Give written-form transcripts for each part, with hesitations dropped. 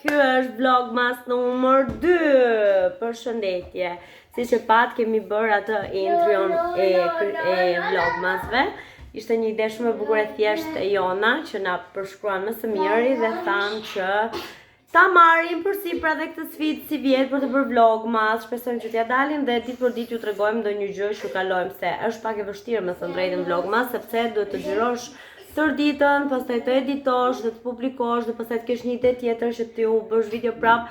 ky është vlogmas numër 2. Përshëndetje. Siç e pat kemi bërë atë intryon e vlogmasve. Ishte një ide shumë e bukur e thjeshtë e Jona që na përshkruan më së miri dhe thanë që ta marrim përsipër edhe këtë sfidë si vjet për të bërë vlogmas. Shpresojmë që t'ja dalim dhe ditë për ditë ju tregojmë ndonjë gjë që kalojmë, se është pak e vështirë me thënë drejtën vlogmas, sepse duhet të xhirosh tër ditën, pastaj të editosh, dhe të publikosh, dhe pastaj të kesh një ide tjetër që t'ju bësh video prap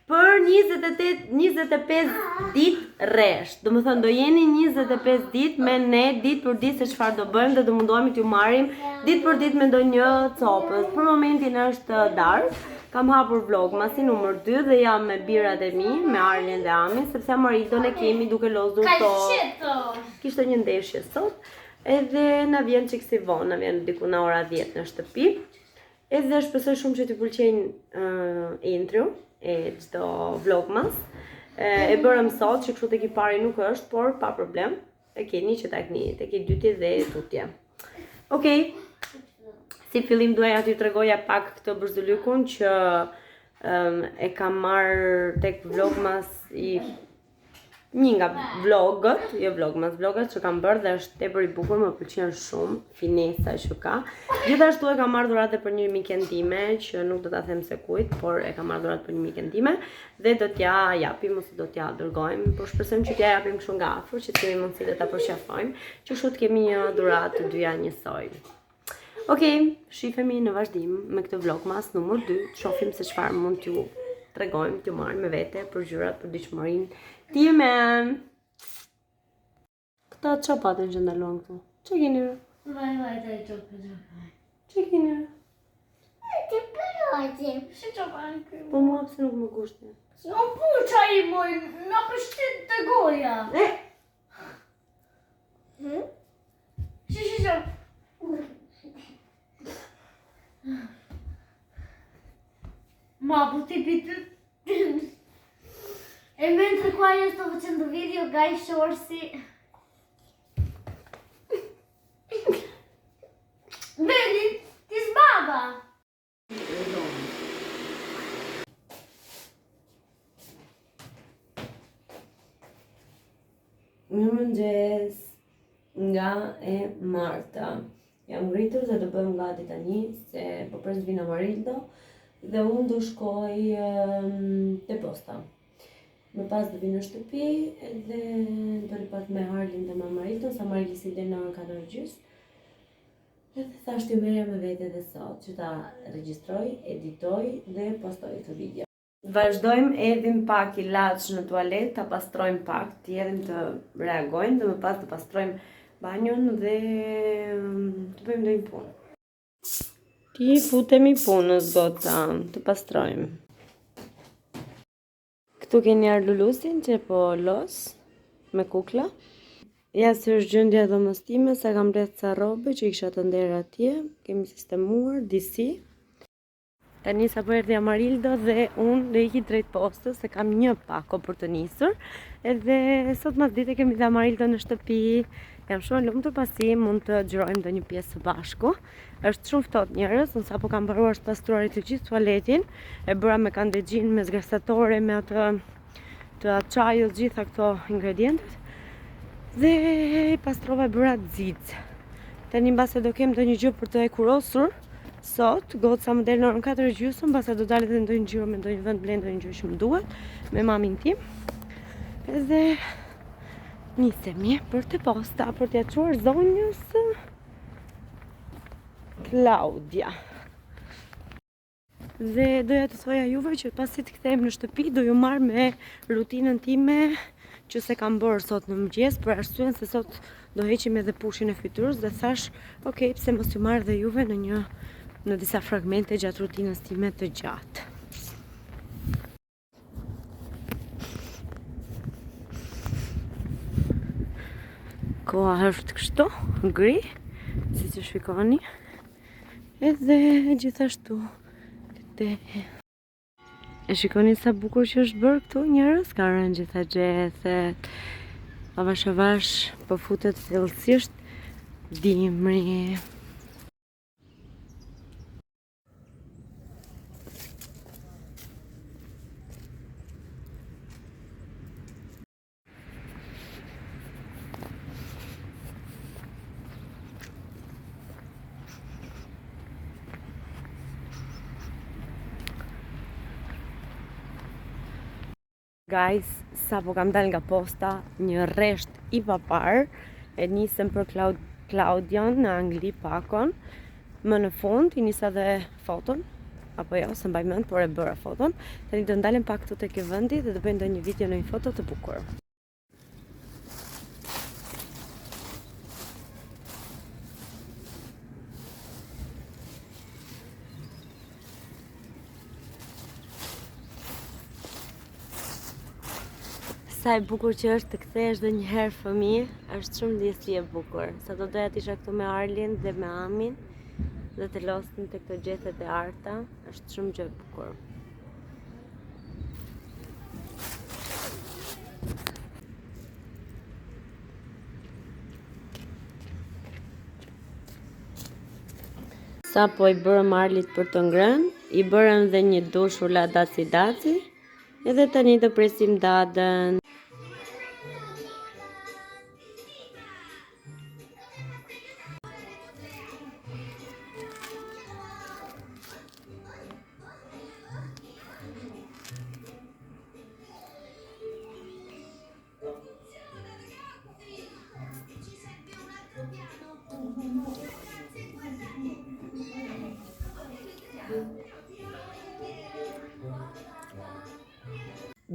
për 25 ditë rresht. Do më thënë, do jeni 25 ditë me ne ditë për ditë se çfarë do bëjmë dhe do mundohemi t'ju marrim ditë për ditë me ndonjë copës. Për momentin është darkë. Kam hapur vlogmasin numër 2 dhe jam me birat e mi, me Arlen dhe Amin, sepse Amarildo ne kemi duke lozur to. Kishte një ndeshje sot. Edhe na vjen çik si vonë, na vjen diku në ora 10 në shtëpi. Edhe shpresoj shumë që t'i pëlqejnë intro e çdo vlogmas. E bërëm sot, që kështu tek i pari nuk është, por pa problem. E keni që tek i dyti dhe tutje. Okej. Si fillim duaj t'ju tregoja pak këtë bërzulykun që e kam marrë tek vlogmas i një nga vlogët, jo vlogmas, vlogët që kam bërë dhe është tepër i bukur, më pëlqen shumë finesa që ka. Gjithashtu e kam marrë dhuratë për një miken time, që nuk do ta them se kujt, por e kam marrë dhuratë për një miken time dhe do t'ja japim ose do t'ja dërgojmë, por shpresojmë që t'ja japim kështu nga afër, që të kemi mundësi të ta përqafojmë, që kështu të kemi një dhuratë të dyja njësoj. Okej, shifemi në vazhdim me këtë vlogmas numër 2, të shohim se çfarë mund t'ju tregojmë, t'ju marrim me vete për gjërat, për diçmërinë time. Këta çapatë që ndalon këtu. Çe keni? Vaj, taj çopë. Çe keni? Ti përojti. Si çopën këtu? Po mua pse nuk më kushte? Nuk puça i moj, na pështit të goja. Si. Ma, po ti pitë. E mentre qua io sto facendo video, guys, orsi. Vedi? Ti sbava. Mirëmëngjes nga e Marta. Jam ngritur dhe do bëjmë gati tani se po pres vin Amarildo dhe unë do shkoj te posta. Më pas do vinë në shtëpi edhe do ripat me Arlin dhe me Amarildo, sa Amarildo si dhe në orën 4:30. Edhe thashtë ju merja me vete dhe sot që ta regjistroj, editoj dhe postoj këtë video. Vazhdojmë, edhim pak ilaç në tualet, ta pastrojmë pak, të jedhim të reagojnë dhe më pas të pastrojmë banjon dhe të bëjmë ndonjë punë. Ti futemi punës, gota, të pastrojmë. Këtu keni Arlulusin që po los me kukla. Ja si është gjendja e dhomës time, sa kam bledh ca robe që i kisha të nder atje, kemi sistemuar disi. Tani sa po erdhi Amarildo dhe unë do iki drejt postës, se kam një pako për të nisur. Edhe sot mas dite kemi dhe Amarildo në shtëpi. Jam shumë e lumtur pasi mund të xhirojmë ndonjë pjesë së bashku. Është shumë ftohtë njerëz, unë sapo kam mbaruar të pastruar të gjithë tualetin, e bëra me kandexhin, me zgrestatore, me atë të çajit, gjitha këto ingredientet. Dhe i pastrova e bëra xixë. Tani mbase do kem ndonjë gjë për të e kurosur. Sot, goca më del në orën 4:30, mbase do dalet dhe ndonjë gjiro me ndonjë vend blend, ndonjë gjë që më duhet, me mamin tim. Edhe nisemi për të posta, për t'ja çuar zonjës Claudia. Dhe doja të thoja juve që pasi të kthehem në shtëpi, do ju marr me rutinën time që se kam bërë sot në mëngjes, për arsyen se sot do heqim edhe pushin e fytyrës dhe thash, ok, pse mos ju marr dhe juve në disa fragmente gjatë rutinës time të gjatë. Koha është kështu, gri, si që shikoni, edhe gjithashtu e shikoni sa bukur që është bërë këtu njerëz, ka rënë gjitha gjethet, avash avash po futet thellësisht dimri. guys, sa po kam dal nga posta, një rresht I papar, e nisem për Claudion në Angli pakon, më në fund I nisa dhe foton, apo jo, se mbaj mend, por e bëra foton. Tani do ndalem pak këtu tek vendi dhe do bëjmë ndonjë video në një foto të bukur. Sa e bukur që është të kthehesh edhe një herë fëmijë, është shumë ndjesi e bukur. Sa do doja të isha këtu me Arlin dhe me Amin dhe të losnim të këto gjethet e arta, është shumë gjë e bukur. Sa po I bërëm Arlit për të ngrënë, I bërëm dhe një dush ula daci, edhe tani të presim dadën.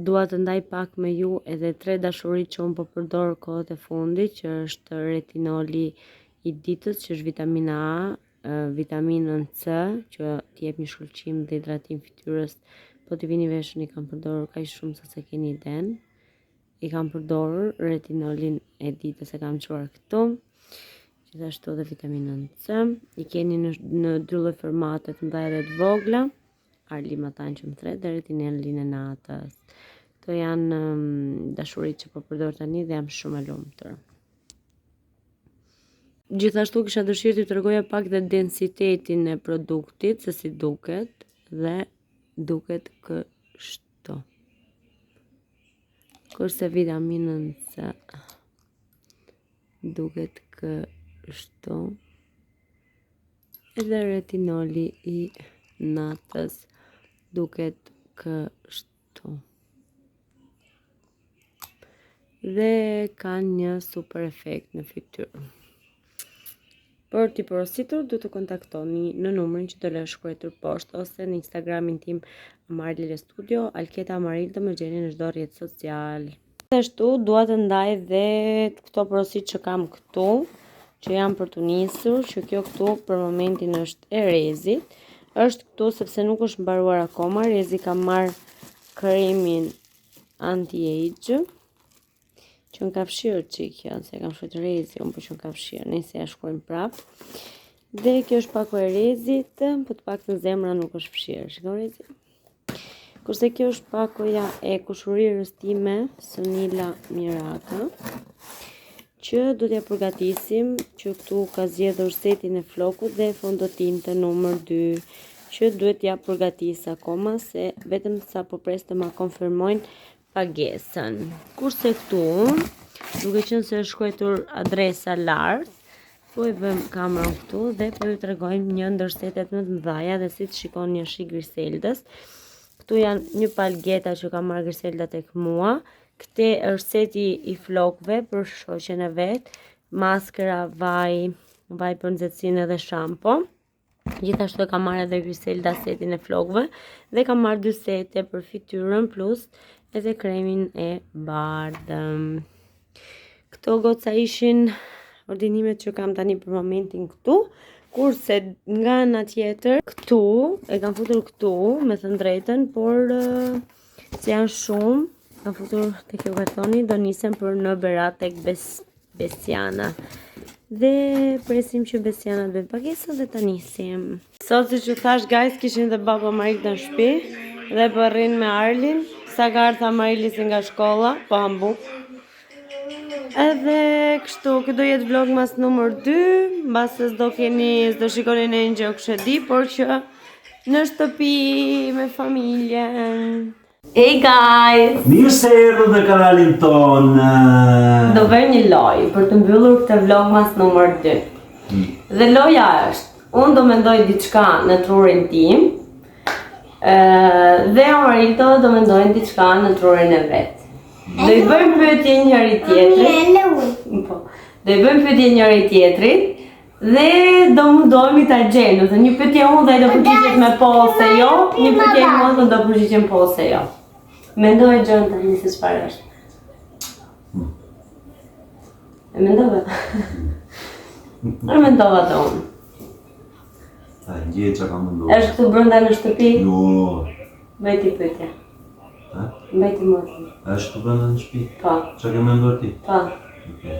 Dua të ndaj pak me ju edhe 3 dashurit që unë po përdor kohët e fundit, që është retinoli I ditës, që është vitamina A, vitaminën C, që t'jep një shkëlqim dhe hidratim fytyrës, po t'i vini veshën I kam përdorur kaq shumë sa se keni iden. I kam përdorur retinolin e ditës, e kam çuar këtu. Gjithashtu dhe vitaminën C. I keni në 2 lloj formate të mëdha dhe të vogla. Arli ma tanë që më thret dhe retinolin e natës. Këto janë dashurit që po përdor tani dhe jam shumë e lumtur. Gjithashtu kisha dëshirë t'ju tregoja pak dhe densitetin e produktit, se si duket, dhe duket kështu. Kurse vitaminën C duket kështu. Edhe retinoli I natës duket kështu. Dhe ka një super efekt në fytyrë. Për t'i porositur, du të kontaktoni në numrin që do lë shkruar poshtë ose në Instagramin tim Amarilë Studio, Alketa Amarilë, më gjeni në çdo rrjet social. Gjithashtu dua të ndaj dhe këto porosit që kam këtu, që janë për të nisur, që kjo këtu për momentin është e Rezit. Është këtu sepse nuk është mbaruar akoma. Rezi ka marr kremin anti-age, që në ka fshirë qikja, se kam shkojt Rezi, unë po që në ka fshirë, nëjse ja shkojmë prap. Dhe kjo është pako e Rezit, po të pak të zemra nuk është fshirë, shkoj Rezi. Kurse kjo është pakoja e kushurirës time, Sonila Miraka, që do t'ja përgatisim, që këtu ka zgjedhur setin e flokut dhe fondotinte numër 2, që duhet t'ja përgatis akoma, se vetëm sa po pres të ma konfirmojnë pagesën. Kurse këtu, duke qenë se është shkruar adresa lart, po I vëm kamerën këtu dhe po ju tregojmë një ndër setet më të mëdha dhe si të shikoni është I Griseldës. Këtu janë një palgeta që ka marrë Griselda tek mua. Këte është seti I flokëve për shoqen e vet, maskera, vaj për nxehtësinë dhe shampo. Gjithashtu e ka marrë edhe Griselda setin e flokëve dhe ka marrë 2 sete për fytyrën plus edhe kremin e bardhëm. Këto goca ishin ordinimet që kam tani për momentin këtu, kurse nga ana tjetër këtu e kam futur këtu me thënë drejtën, por se janë shumë, kam futur tek kjo kartoni, do nisem për në Berat tek Besiana. Dhe presim që Besiana të bëjë pagesën dhe ta nisim. Sot siç u thash guys, kishin dhe baba Marit në shtëpi dhe po rrin me Arlin. Sa ka ardha Marilis nga shkolla, po hambuk. Edhe kështu, këtë do jetë vlogmas numër 2, mbase s'do shikoni në një gjë kush e di, por që në shtëpi me familjen. Hey guys! Mirë se erdhë në kanalin tonë. Do bëj një lojë për të mbyllur këtë vlogmas numër 2. Dhe loja është, unë do mendoj diçka në trurin tim, Dhe Amarito do mendojnë diçka në trurin e vet. Do i bëjmë pyetje njëri tjetrit. Po. Do i bëjmë pyetje njëri tjetrit dhe do mundohemi ta gjejmë. Do të thënë një pyetje unë dhe ai do përgjigjet me po ose jo, një pyetje unë dhe do përgjigjem po ose jo. Mendoj gjën tani se çfarë është. E mendova. Mendova të unë. A gjej çka kam menduar. Është këtu brenda në shtëpi? Jo. Bëj ti pyetje. Ha? Bëj ti më. Është këtu brenda në shtëpi? Po. Çka ke menduar ti? Po. Okej.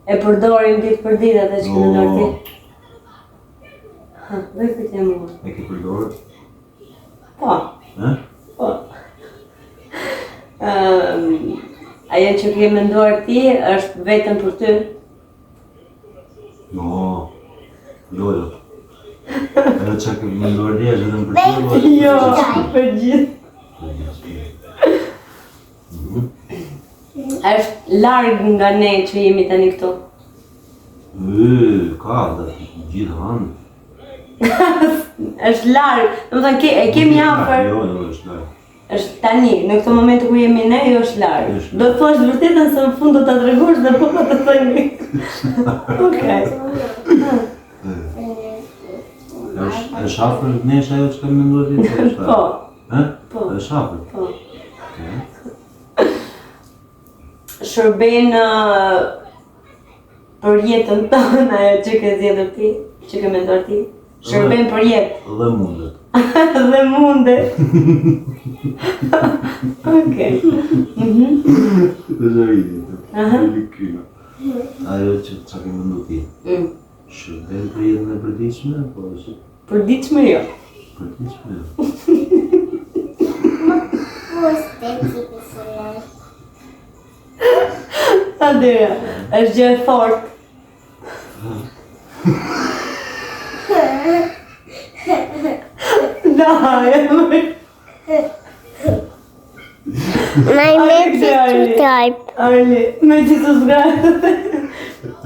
E përdorim ditë për ditë atë që ke menduar ti? Ha, bëj pyetje mua. E ke përdorur? Po. Ha? Po. Ajo që ke menduar ti është vetëm për ty? Jo. Jo. Ajo që ke menduar ti është vetëm për ty? Jo, për gjithë. Është larg nga ne që jemi tani këtu. Ka dhe gjithë hanë. Është larg, domethënë e kemi afër. Jo, është larg. Është tani, në këtë moment ku jemi ne, jo është larg. Është Do të thosh vërtetën se në fund do ta tregosh dhe po të thënë. Okej. Është afër nesh ajo që ke menduar ti? Po. Ha? Po. Është afër. Po. Okej. Shërben për jetën tonë ajo që ke zgjedhur ti, që ke menduar ti. Shërben për jetë. Dhe mundet. Dhe mundet. Okej. Dhe zërinë. Aha. Ajo që çka ke menduar ti? Shërben për jetën e përditshme apo është? Përditshme jo. Përditshme jo. Adera, është gjë e fortë. Daj, My message to type. Arli, me që të zgratë.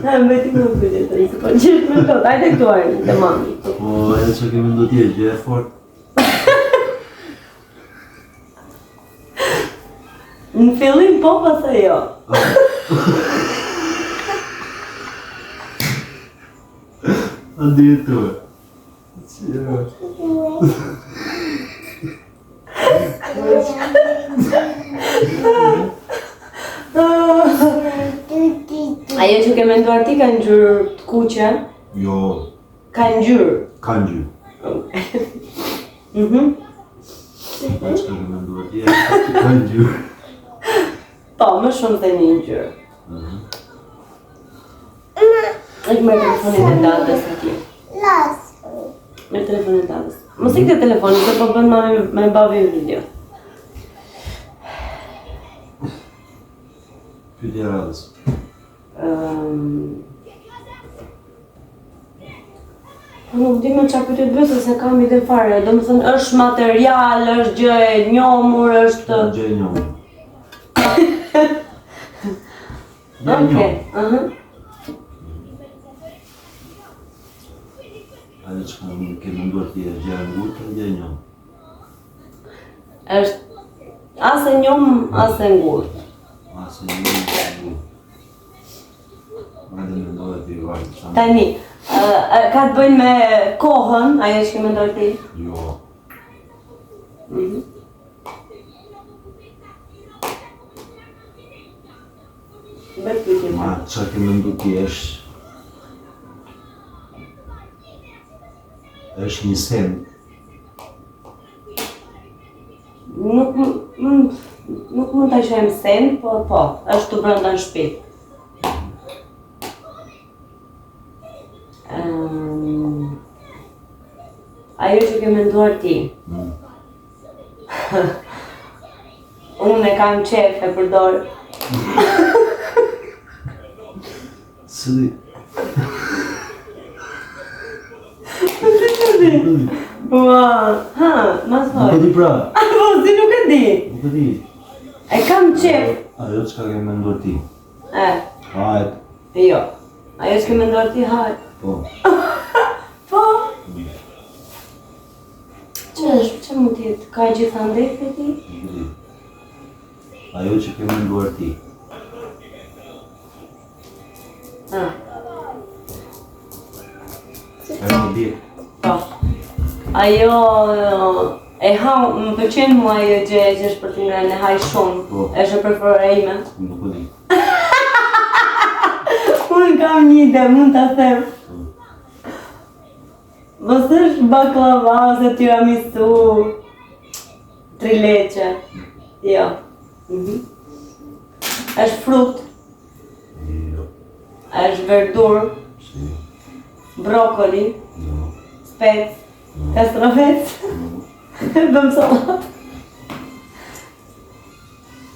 Ha, me ti më pyetje të rrisë, po gjithë me tot, hajde këtu Arli, të mami. Po ajo që ke menduar ti është gjë e fortë. Në fillim po, pastaj jo. Addirittura. Ajo që ke menduar ti ka ngjyrë të kuqe? Jo, Ka ngjyrë. ka ngjyrë. Mhm. Ajo që ke menduar ti ka ngjyrë. Po, më shumë se një ngjyrë. Ek me telefonin e dadës atje. Me telefonin e dadës. Mos ikte telefonin, se po bën me babi video. Pyetja radhës. Nuk di më çfarë pyetje të bëj se kam ide fare. Domethënë është material, është gjë e njohur, është Gjë e njohur. Okej, aha. Ajo që ke menduar ti është gjë e ngurtë apo gjë e njohur? Është as e njohur, as e ngurtë. Asë një ngurtë. Madje mendova ti vajtë çfarë? Tani, ka të bëjnë me kohën, ajo që ke menduar ti? Jo. Bëj pyetje. Ma çka ke menduar ti është një sen. Nuk mund ta shohim sen, po, është të brenda në shtëpi. Ajo që ke menduar ti. Unë e kam qef e përdor. Cili? Ua, ha, mas Nuk e thoj. di pra. Po, si nuk e di. Nuk e di. E kam qef. Ajo çka ke menduar ti? Hajt, Hajt. jo. Ajo që ke menduar ti, hajt. Po. Po. Që mund t'jetë? Ka gjithandej për ti? Di. Ajo që ke menduar ti. E më bje. Po. Ajo e ha, më pëlqen mua ajo gjë që është për të ngrënë, e haj shumë. Po. Është e preferuara ime. Nuk e di. Unë kam një ide, mund ta them. Mos është baklava ose tiramisu, trileqe. Jo. Është frukt, Jo. është verdurë, Si. brokoli, Jo. spec, kastravec, bëm sallat.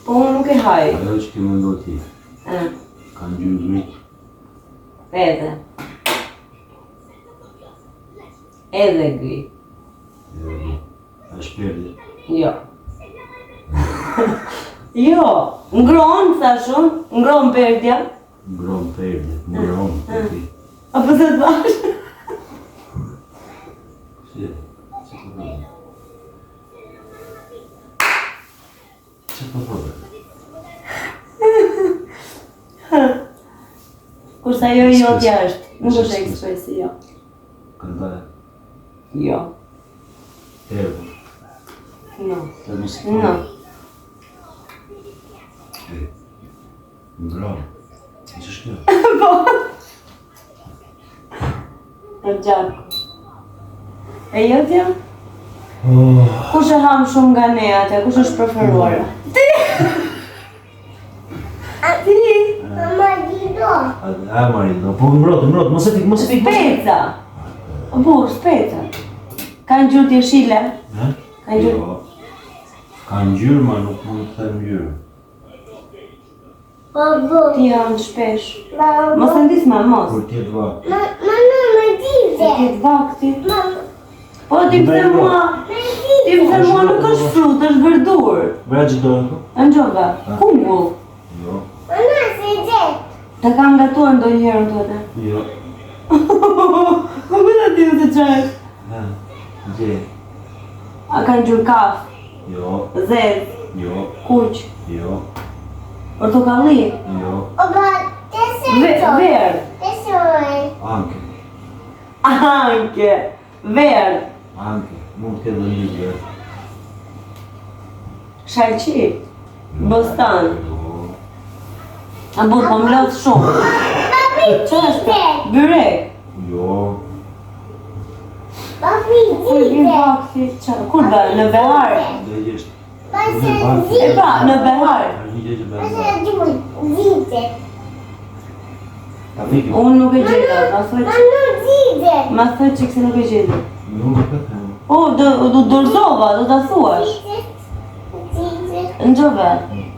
Po unë nuk e haj. Ajo që ke menduar ti. Ka ngjyrë gri. Edhe. Edhe gri. Është perdi. Jo. Jo, ngron, thash unë, ngron perdja. Ngron perdi. Ngron perdi. Apo se të thash? Si. Si po thonë? Si po thonë? Kurse ajo jotja është, nuk është ekspresi, jo. Këndaj. Jo. Erë. No. Të mos No. Ngron. Që është kjo? Po. E gjaku. E jotja? Kush e ham shumë nga ne atë? Kush është preferuara? Ti! Ti! Mama Dido. A Marino, po mbrot, mos e fik. Speca! Burr, speca. Ka ngjyrë jeshile. Ha? Ka ngjyrë. Jo. Ka ngjyrë, ma nuk mund të them ngjyrë. Babo. Ti ham shpesh. Babo. Mos e ndis më, mos. Kur t'jetë vak. Mama Dido. Ti vakti. Mama. Po ti më the mua. Ti më the mua nuk është frut, është verdurë. Vra që do e ko? Angjova, kungull. Jo. Mama se gjet. Të kam gatuar ndonjëherë në tote. Jo. Po kujta ti se çaj. Ha. Gje. A ka ngjyrë kafë, Jo. zezë, Jo. kuq, Jo. portokalli, Jo. Oba, te verdë, Te soi. Anke. anke, verdë, Anke. Mund të ketë dhe një gjë. shalqi, bostan. Jo. A bu, po më lodh shumë. Papi Që është? Dido. Byrek. Jo. Papi Kur vjen Dido. vakti, çfarë? Kur bë? Në behar. Dhe gjesht. Pase E pra, në behar. Është një gjë që bëhet. Pase Dido. Ta fikim. Unë nuk e gjeta, ma thoj që... Mama Dido. Ma thoj që kësi nuk e gjeta. Nuk e them. O, do dorëzova, do ta thuash. Dido. Ngjove,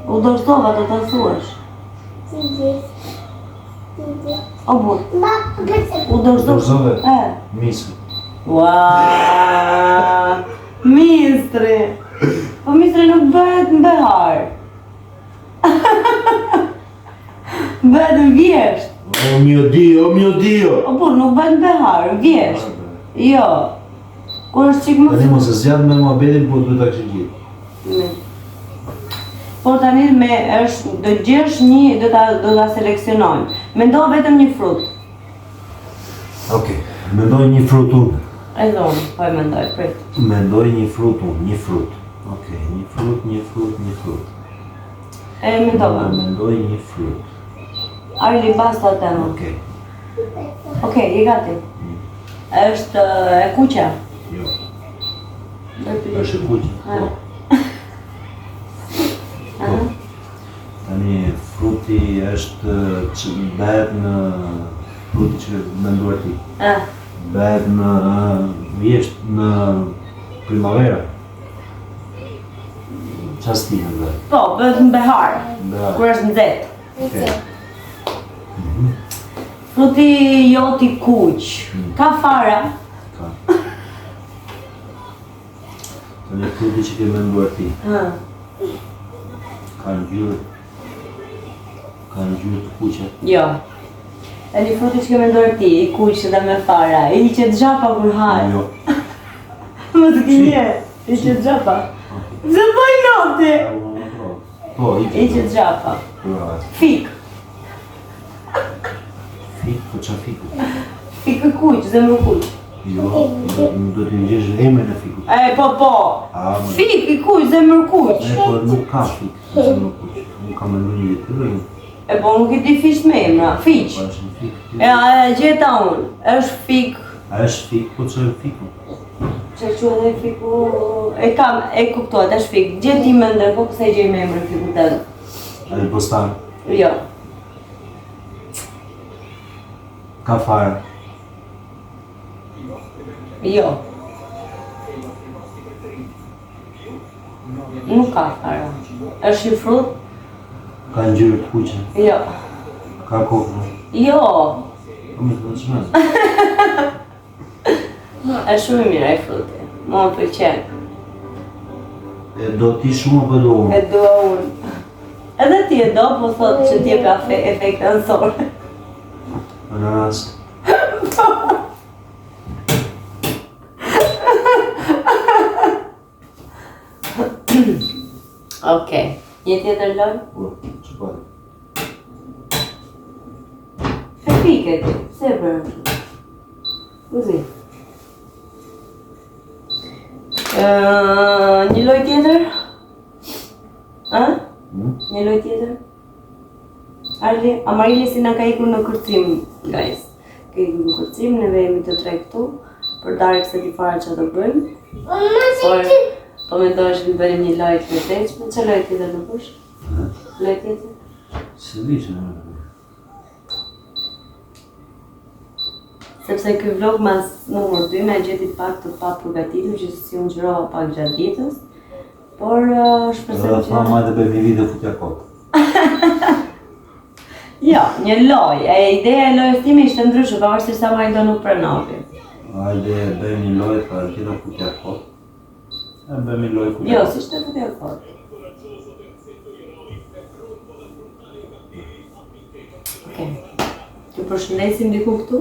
u dorëzova, do ta thuash. Dido. O, burr, Papa. u dorëzove. Dorëzove? E. Misë. Ua, mistri. Po mistri nuk bëhet në behar. Bëhet në vjesht. O mio Dio. O, burr, nuk bëhet në behar, në vjesht. Jo. Kur është qik më Tani mos e zjadë me muhabetin, po duhet ta kishë gjithë. Por tani me është do gjesh një, do ta seleksionojmë. Mendo vetëm një frut. Okej, mendoj një frut unë. E zonë, po e mendoj, prit. Mendoj një frut unë, një frut. Okej, një frut. E mendova. Mendoj një frut. Arli basta tema. Okej. Okej, je gati. Është e kuqe. Jo. Është e kuqe. Po. Aha. Tani fruti është që bëhet në fruti që menduar ti. Bëhet në vjesht në primavera. Çfarë stili bëhet? Po, bëhet në behar. Behar. Kur është nxehtë. Okej. Fruti joti kuq. Ka fara. Ka. Tani fruti që ke menduar ti. Ka ngjyrë të kuqe. Jo. Tani fruti që ke menduar ti, i kuq dhe me fara, i hiqet xhapa kur haj. Jo. Më të kinje, i që gjapa. Zë bëj note. Po, I që gjapa. Fik. Fik, po qa fiku? Fikë kuq, zemër kuq. Jo, më do të ngjesh emrin e fikut. Po. Fik i kuq, zemër kuq. Po nuk ka fik, zemër kuq. Nuk ka me një të Po nuk i di fish me emra, fiq. Po është një fik. E gjeta unë, është fik. A është fik, po që e fiku? Që që edhe fiku... E kuptohet, është fik. Gjeti me ndër, po pëse gjej me emrën fiku të edhe? A dhe postan? Jo. Ka fare? Jo. Nuk ka fare. është një frut? Ka ngjyrë të kuqe? Jo. Ka kokë? Jo. Po më të çmend. Është shumë i mirë ai fruti. Mua më pëlqen. E do ti shumë apo do unë? E do unë. Edhe ti e do, po thotë që ti e ka efekt ansor. Ananas. Okej. Një tjetër lojë? Po, që pa? E pike ti, pse e bërë kështu? Kuzi. Një lojë tjetër? A? Një lojë tjetër? Arli, Amarili si na ka ikur në kërcim, guys. Ka ikur në kërcim, neve jemi të tre këtu. Për darë se ti fara që të bëjmë. Por, po mendohesh që bëjmë një lojë të lezetshme, që lojë tjetër të bësh? Lojë tjetër? Se di që në Sepse ky vlog mas numër 2 na gjeti pak të pa përgatitur, që si unë gjërova pak gjatë ditës. Por shpresoj që... Tha ma dhe bëjmë një video futja kokë. Jo, një lojë. Ideja e lojës time ishte ndryshe, pavarësisht sa Marido nuk pranovi. Hajde, bëjmë një lojë, ka tjeta futja kokë. E bëjmë një lojë futja kokë. Jo, si shte futja kokë. Okej. Ju përshëndesim diku këtu.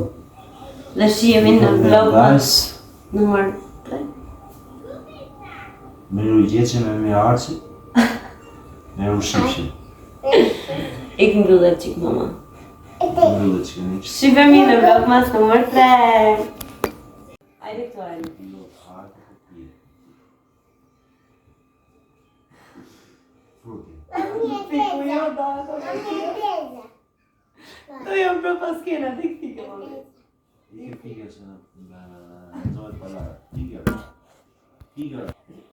Dhe shihemi në vlog numër 3. Miru gjeqin e mirë arqit. Miru shqipshin. Ik mbrullet qik mama. Miru dhe që këni që. Shihemi në vlog mas numër 3. Ajde këtu ajde. Fruti. To jam për paskena, të këtike mami. Ike fike se në zohet palara. Ike.